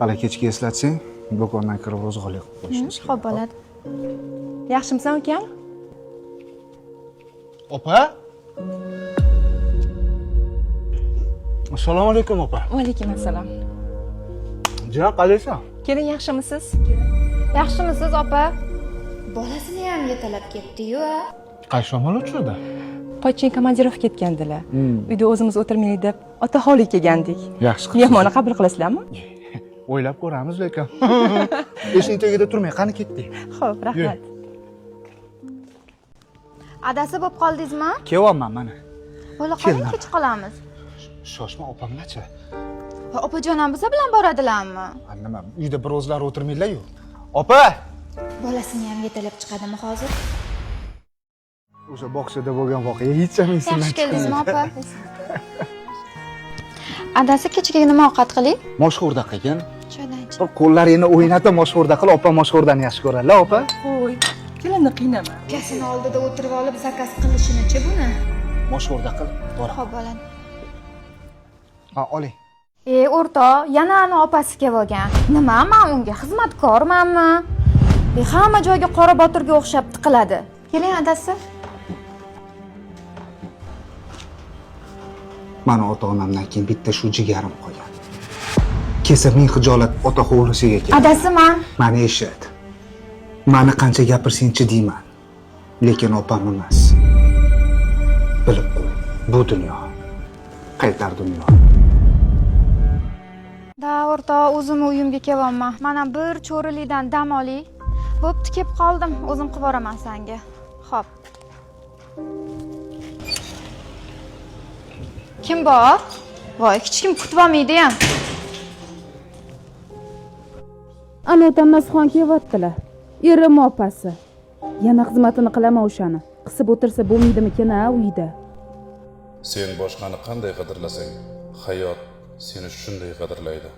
Hali kechga eslatsang, do'kondan kirib ro'zg'orlik qilib qo'yishimiz kerak. Xo'p, bo'ladi. Yaxshimisan, ukam? Opa? Assalomu alaykum opa. Va alaykum assalom. Jiyan, qalaysan? Keling, yaxshimisiz? Yaxshimisiz, opa? Bolasini ham yetalab ketdi-yu. Qaysi samolyot tushdi? Qo'ychin komandirovka ketgandilar. Uyda o'zimiz o'tirmaylik deb otaxonlik kelgandik. Yaxshi qilibsiz. Mehmonni qabul qilasizlarmi? O'ylab ko'ramiz lekin. Eshik tagida turmay, qani ketdik. Xo'p, rahmat. Adasi bo'lib qoldingizmi? Kelyapman mana. Bo'la qoling, Keldim. kech qolamiz. Shoshma opamlar-chi? Opajon ham bizlar bilan boradilarmi? Nima, uyda bir o'zlari o'tirmaylar-yu. Opa! Bolasini ham yetalab chiqadimi hozir? O'sha bog'chada bo'lgan voqea hech ham esimdan Yaxshi keldingizmi, opa? Adasi kechaga nima ovqat qiling? Moshxo'rda qilgin. Choydan iching. Bir qo'llaringni o'ynatib moshxo'rda qil, opa moshxo'rdani yaxshi ko'radilar, opa. Qo'y. Kelinni qiynama. Ukasini oldida o'tirib olib zakaz qilishini-chi buni? Moshxo'rda qil, to'g'ri. Xo'p, bo'ladi. Ha, oling. O'rtoq, yana ani opasi kelib olgan. Nima, men unga xizmatkormanmi? Hamma joyga qora botirga o'xshab tiqiladi. Keling, adasi. Mana ota-onamdan keyin bitta shu jigarim qolgan. Kelsa ming xijolat ota hovlisiga keladi. Adasi, men Mani eshit. Mani qancha gapirsangchi deyman. Lekin opam emas. Bilib qo'y, bu dunyo qaytar dunyo. Da, o'rtoq, o'zim uyimga kelyapman. Mana bir cho'rilikdan dam oling. Bo'pti, kelib qoldim. O'zim qilib boraman senga. Xo'p. Kim bor? Voy, hech kim kutib olmaydi ham. Ana Tammasxon kelyaptilar. Erim opasi. Yana xizmatini qilaman o'shani. Qisib o'tirsa bo'lmaydimikin a uyda? Sen boshqani qanday qadrlasang, hayot seni shunday qadrlaydi.